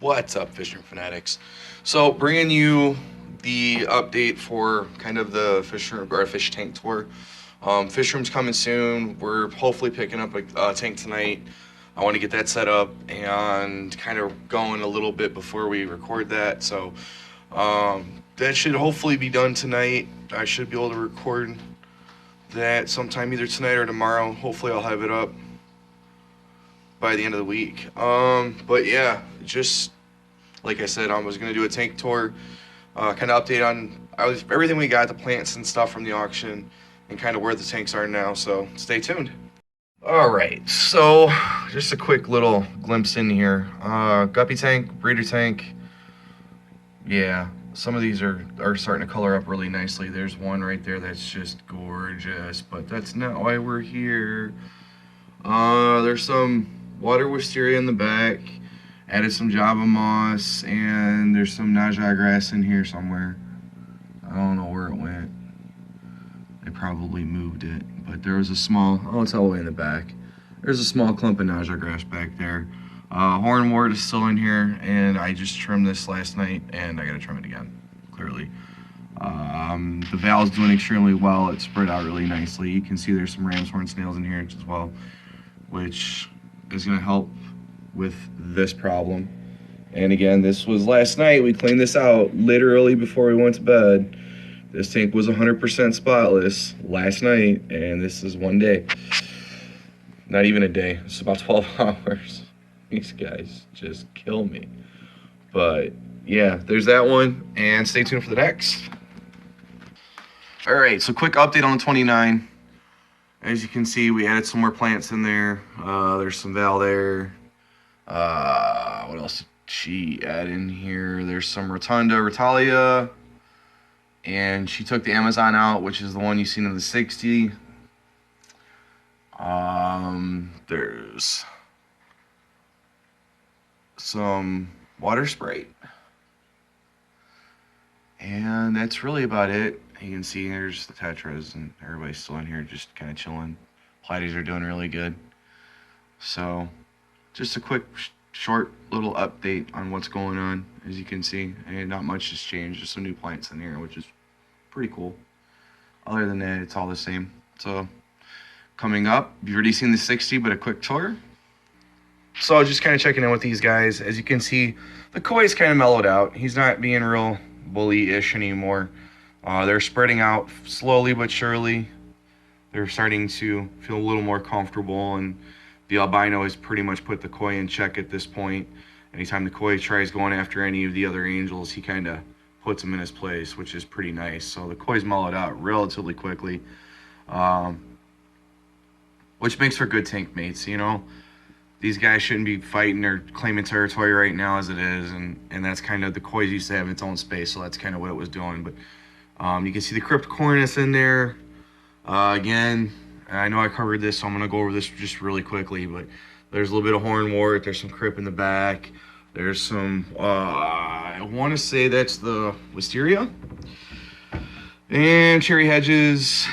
What's up, fishing fanatics? So, bringing you the update for kind of the fish room or fish tank tour. Fish room's coming soon. We're hopefully picking up a tank tonight. I want to get that set up and kind of going a little bit before we record that. So, that should hopefully be done tonight. I should be able to record that sometime either tonight or tomorrow. Hopefully, I'll have it up by the end of the week. But yeah, just like I said, I was gonna do a tank tour, kind of update on everything we got, the plants and stuff from the auction, and kind of where the tanks are now. So stay tuned. All right, so just a quick little glimpse in here. Guppy tank, breeder tank. Yeah, some of these are starting to color up really nicely. There's one right there that's just gorgeous, but that's not why we're here. There's some water wisteria in the back. Added some Java moss, and there's some Naja grass in here somewhere. I don't know where it went. They probably moved it, but there was a small, oh, it's all the way in the back. There's a small clump of Naja grass back there. Hornwort is still in here, and I just trimmed this last night, and I gotta trim it again, clearly. The valve's doing extremely well. It's spread out really nicely. You can see there's some ram's horn snails in here as well, which is gonna help with this problem. And again, this was last night. We cleaned this out literally before we went to bed. This tank was 100% spotless last night, and this is one day. Not even a day. It's about 12 hours. These guys just kill me. But yeah, there's that one, and stay tuned for the next. All right, so quick update on the 29. As you can see, we added some more plants in there. There's some val there. What else did she add in here? There's some Rotunda Rotalia, and she took the Amazon out, which is the one you've seen in the 60. There's some water sprite, and that's really about it. You can see there's the tetras, and everybody's still in here just kind of chilling. Platies are doing really good. So just a quick short little update on what's going on. As you can see, and not much has changed, just some new plants in here, which is pretty cool. Other than that, it's all the same. So coming up, you've already seen the 60, but a quick tour. So just kind of checking in with these guys. As you can see, the koi's kind of mellowed out. He's not being real bully-ish anymore. They're spreading out slowly but surely. They're starting to feel a little more comfortable, and the albino has pretty much put the koi in check at this point. Anytime the koi tries going after any of the other angels, he kind of puts him in his place, which is pretty nice. So the koi's mellowed out relatively quickly, which makes for good tank mates. You know, these guys shouldn't be fighting or claiming territory right now as it is, and that's kind of, the koi's used to have its own space, so that's kind of what it was doing. But you can see the Cryptocorinus in there. Again, I know I covered this, so I'm going to go over this just really quickly, but there's a little bit of hornwort. There's some crypt in the back. There's some, I want to say that's the wisteria. And cherry hedges.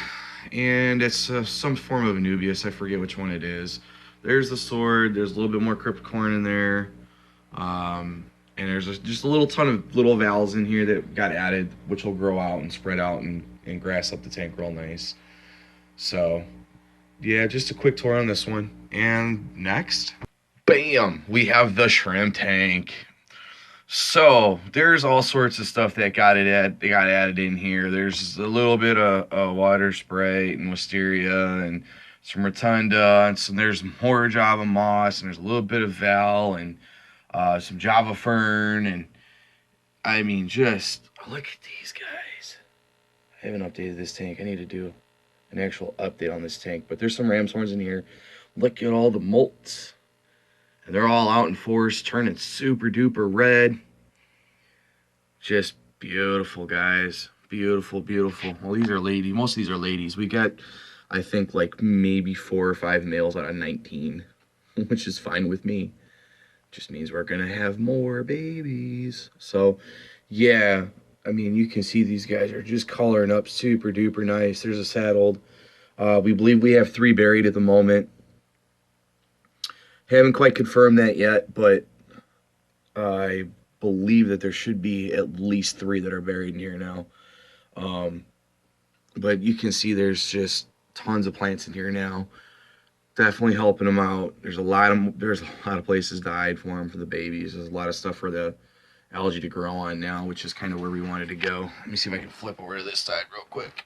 And it's some form of Anubias. I forget which one it is. There's the sword. There's a little bit more cryptocorn in there. And there's just a little ton of little valves in here that got added, which will grow out and spread out and grass up the tank real nice. So yeah, just a quick tour on this one. And next, bam, we have the shrimp tank. So there's all sorts of stuff that got added in here. There's a little bit of water sprite and wisteria and some rotunda, and some, there's more Java moss, and there's a little bit of val and some Java fern, and I mean, just look at these guys. I haven't updated this tank. I need to do an actual update on this tank, but there's some ram's horns in here. Look at all the molts, and they're all out in force, turning super duper red. Just beautiful, guys. Beautiful, beautiful. Well, these are ladies. Most of these are ladies. We got, I think, like maybe 4 or 5 males out of 19, which is fine with me. Just means we're gonna have more babies. So yeah, I mean, you can see these guys are just coloring up super duper nice. There's a saddled. We believe we have 3 buried at the moment. Haven't quite confirmed that yet, but I believe that there should be at least 3 that are buried in here now. But you can see there's just tons of plants in here now. Definitely helping them out. There's a lot of places to hide for them for the babies. There's a lot of stuff for the algae to grow on now, which is kind of where we wanted to go. Let me see if I can flip over to this side real quick.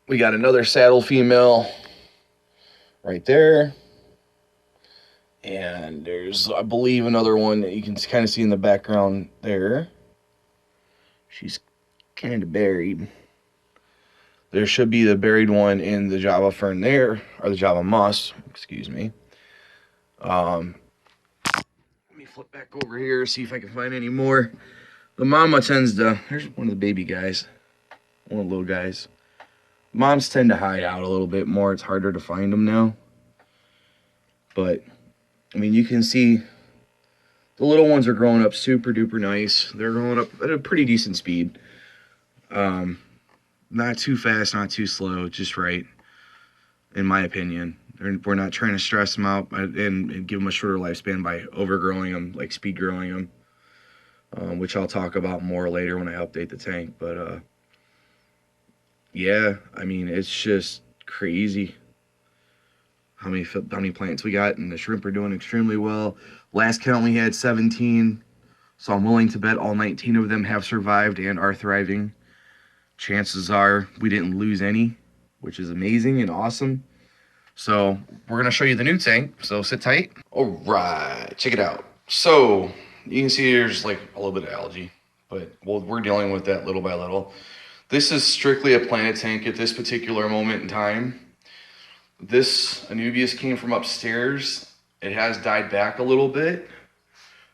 We got another saddle female right there. And there's, I believe, another one that you can kind of see in the background there. She's kind of buried. There should be the buried one in the Java fern there, or the Java moss, excuse me. Let me flip back over here, see if I can find any more. The mama tends to, there's one of the baby guys, one of the little guys. Moms tend to hide out a little bit more. It's harder to find them now. But, I mean, you can see the little ones are growing up super duper nice. They're growing up at a pretty decent speed. Not too fast, not too slow, just right, in my opinion. We're not trying to stress them out and give them a shorter lifespan by overgrowing them, like speed growing them, which I'll talk about more later when I update the tank. But yeah, I mean, it's just crazy how many plants we got, and the shrimp are doing extremely well. Last count we had 17, so I'm willing to bet all 19 of them have survived and are thriving. Chances are we didn't lose any, which is amazing and awesome. So we're gonna show you the new tank, so sit tight. All right, check it out. So you can see there's like a little bit of algae, but we're dealing with that little by little. This is strictly a planted tank at this particular moment in time. This Anubias came from upstairs. It has died back a little bit,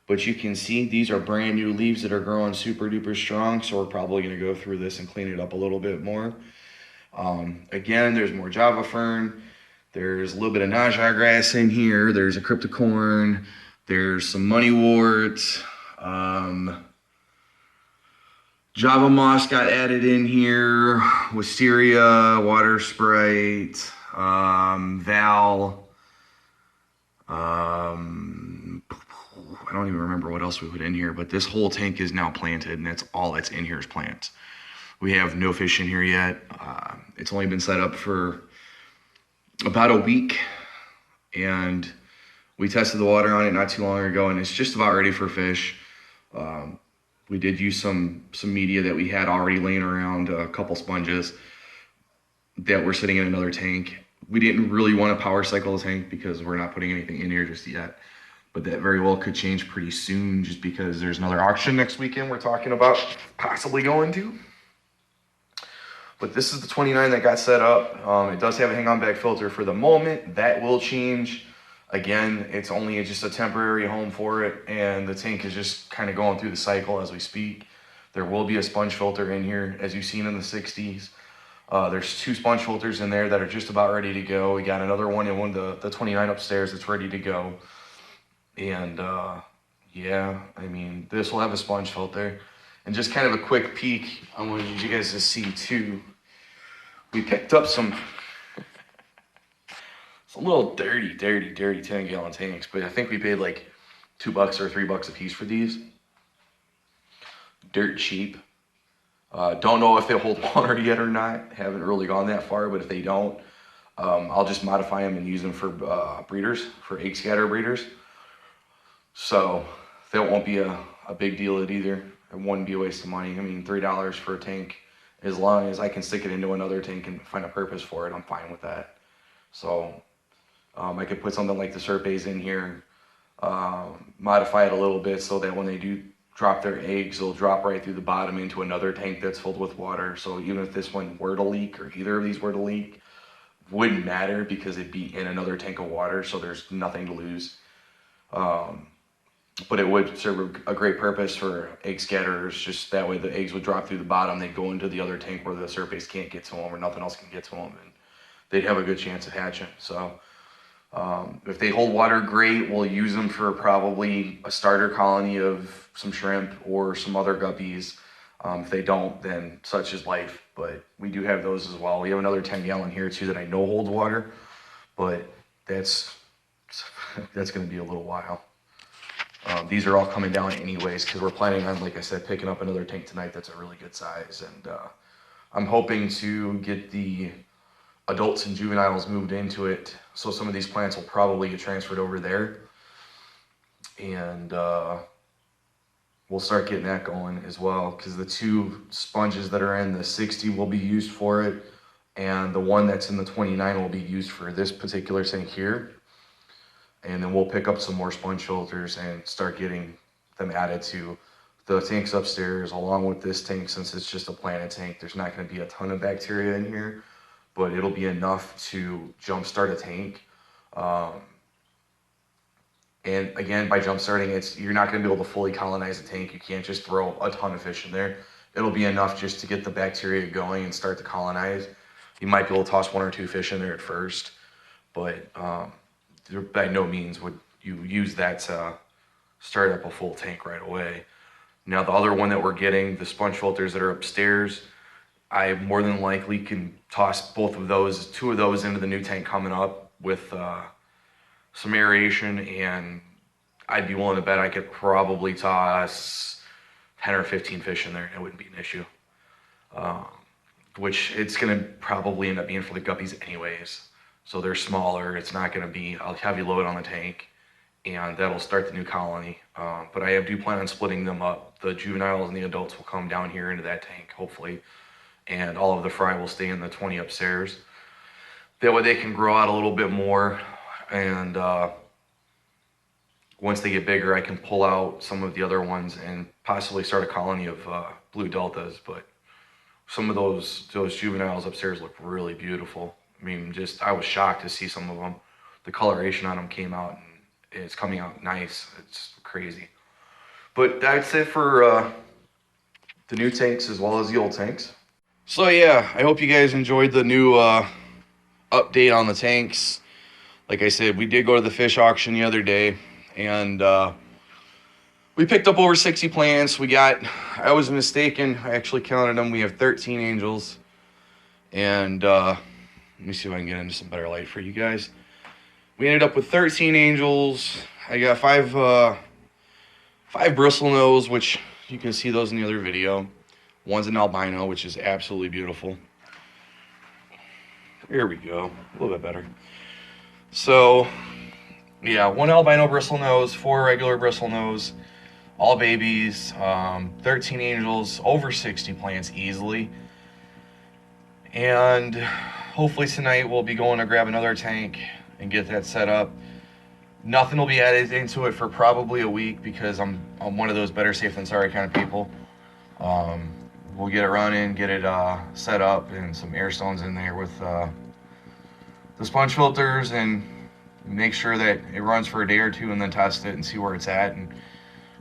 but you can see these are brand new leaves that are growing super duper strong. So we're probably gonna go through this and clean it up a little bit more. Again, there's more Java fern. There's a little bit of Najjar grass in here. There's a cryptocorn. There's some moneywort. Java moss got added in here. Wisteria, water sprite, Val. I don't even remember what else we put in here, but this whole tank is now planted, and that's all that's in here is plants. We have no fish in here yet. It's only been set up for about a week, and we tested the water on it not too long ago, and it's just about ready for fish. We did use some media that we had already laying around, a couple sponges that were sitting in another tank. We didn't really want to power cycle the tank because we're not putting anything in here just yet, but that very well could change pretty soon just because there's another auction next weekend we're talking about possibly going to. But this is the 29 that got set up. It does have a hang-on bag filter for the moment. That will change. Again, it's only just a temporary home for it, and the tank is just kind of going through the cycle as we speak. There will be a sponge filter in here, as you've seen in the 60s. There's 2 sponge filters in there that are just about ready to go. We got another one in one of the 29 upstairs that's ready to go. And yeah, I mean, this will have a sponge filter. And just kind of a quick peek, I wanted you guys to see too. We picked up some little dirty 10-gallon tanks, but I think we paid like $2 or $3 a piece for these. Dirt cheap. Don't know if they hold water yet or not. Haven't really gone that far, but if they don't, I'll just modify them and use them for breeders, for egg scatter breeders. So that won't be a big deal either. It wouldn't be a waste of money. I mean, $3 for a tank, as long as I can stick it into another tank and find a purpose for it, I'm fine with that. So I could put something like the Serpes in here, modify it a little bit so that when they do drop their eggs, they'll drop right through the bottom into another tank that's filled with water. So even if this one were to leak, or either of these were to leak, wouldn't matter because it'd be in another tank of water, so there's nothing to lose. But it would serve a great purpose for egg scatterers. Just that way the eggs would drop through the bottom, they'd go into the other tank where the Serpes can't get to them or nothing else can get to them, and they'd have a good chance of hatching. So if they hold water, great. We'll use them for probably a starter colony of some shrimp or some other guppies. If they don't, then such is life. But we do have those as well. We have another 10-gallon here too that I know holds water, but that's going to be a little while. These are all coming down anyways because we're planning on, like I said, picking up another tank tonight that's a really good size. And I'm hoping to get the adults and juveniles moved into it. So some of these plants will probably get transferred over there. And we'll start getting that going as well, because the 2 sponges that are in the 60 will be used for it, and the one that's in the 29 will be used for this particular tank here. And then we'll pick up some more sponge filters and start getting them added to the tanks upstairs along with this tank. Since it's just a planted tank, there's not going to be a ton of bacteria in here, but it'll be enough to jumpstart a tank. And again, by jump starting, you're not going to be able to fully colonize a tank. You can't just throw a ton of fish in there. It'll be enough just to get the bacteria going and start to colonize. You might be able to toss 1 or 2 fish in there at first, but by no means would you use that to start up a full tank right away. Now, the other one that we're getting, the sponge filters that are upstairs, I more than likely can toss both of those, 2 of those into the new tank coming up with some aeration, and I'd be willing to bet I could probably toss 10 or 15 fish in there. It wouldn't be an issue. Which it's going to probably end up being for the guppies anyways. So they're smaller. It's not going to be a heavy load on the tank, and that'll start the new colony. But I do plan on splitting them up. The juveniles and the adults will come down here into that tank, hopefully, and all of the fry will stay in the 20 upstairs. That way they can grow out a little bit more. And once they get bigger, I can pull out some of the other ones and possibly start a colony of blue deltas. But some of those juveniles upstairs look really beautiful. I mean, I was shocked to see some of them. The coloration on them came out, and it's coming out nice. It's crazy. But that's it for the new tanks as well as the old tanks. So yeah, I hope you guys enjoyed the new update on the tanks. Like I said, we did go to the fish auction the other day, and we picked up over 60 plants. I was mistaken. I actually counted them. We have 13 angels. And let me see if I can get into some better light for you guys. We ended up with 13 angels. I got 5 bristlenose, which you can see those in the other video. One's an albino, which is absolutely beautiful. There we go. A little bit better. So, yeah, 1 albino bristlenose, 4 regular bristlenose, all babies, 13 angels, over 60 plants easily. And hopefully tonight we'll be going to grab another tank and get that set up. Nothing will be added into it for probably a week because I'm one of those better safe than sorry kind of people. We'll get it running, get it set up, and some air stones in there with the sponge filters, and make sure that it runs for a day or 2 and then test it and see where it's at and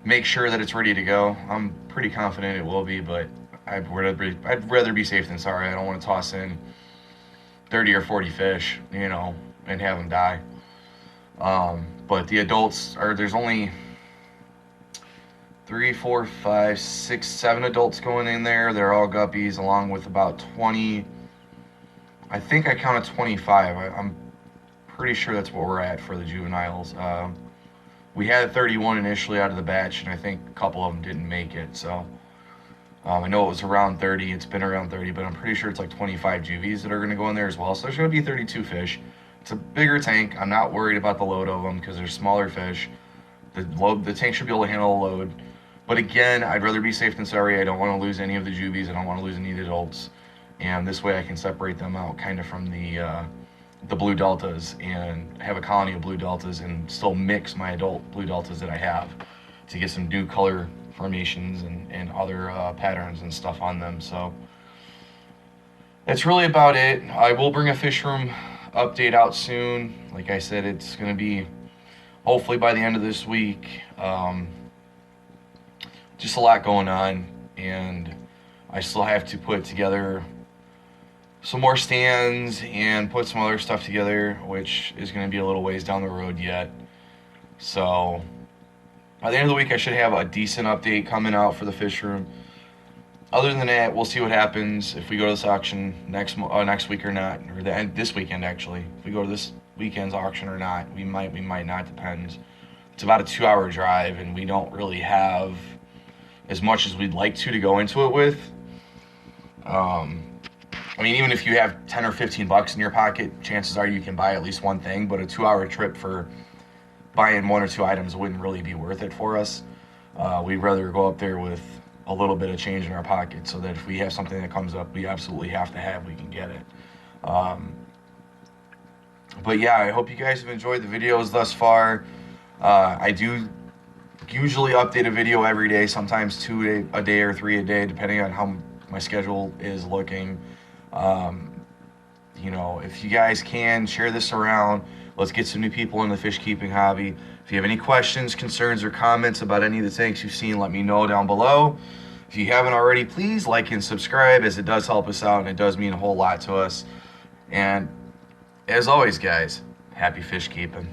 make sure that it's ready to go. I'm pretty confident it will be, but I'd rather be safe than sorry. I don't want to toss in 30 or 40 fish, and have them die. But the adults there's only 3, 4, 5, 6, 7 adults going in there. They're all guppies, along with about 20. I think I counted 25. I'm pretty sure that's what we're at for the juveniles. We had 31 initially out of the batch, and I think a couple of them didn't make it. So I know it was around 30. It's been around 30, but I'm pretty sure it's like 25 juvies that are going to go in there as well. So there's going to be 32 fish. It's a bigger tank. I'm not worried about the load of them because they're smaller fish. The tank should be able to handle the load. But again, I'd rather be safe than sorry. I don't want to lose any of the juvies. I don't want to lose any of the adults. And this way I can separate them out kind of from the blue deltas and have a colony of blue deltas and still mix my adult blue deltas that I have to get some new color formations and other patterns and stuff on them. So that's really about it. I will bring a fish room update out soon. Like I said, it's going to be hopefully by the end of this week. Just a lot going on, and I still have to put together some more stands and put some other stuff together, which is going to be a little ways down the road yet. So by the end of the week, I should have a decent update coming out for the fish room. Other than that, we'll see what happens if we go to this auction next week or not, or this weekend actually. If we go to this weekend's auction or not, we might not. Depends. it's about a 2-hour drive, and we don't really have as much as we'd like to go into it with. I mean, even if you have 10 or 15 bucks in your pocket, chances are you can buy at least one thing, but a 2-hour trip for buying 1 or 2 items wouldn't really be worth it for us. We'd rather go up there with a little bit of change in our pocket, so that if we have something that comes up we absolutely have to have, we can get it. But yeah, I hope you guys have enjoyed the videos thus far. I do usually update a video every day, sometimes 2 a day or 3 a day, depending on how my schedule is looking. You know, if you guys can share this around, let's get some new people in the fish keeping hobby. If you have any questions, concerns, or comments about any of the tanks you've seen, let me know down below. If you haven't already, please like and subscribe, as it does help us out and it does mean a whole lot to us. And as always, guys, happy fish keeping.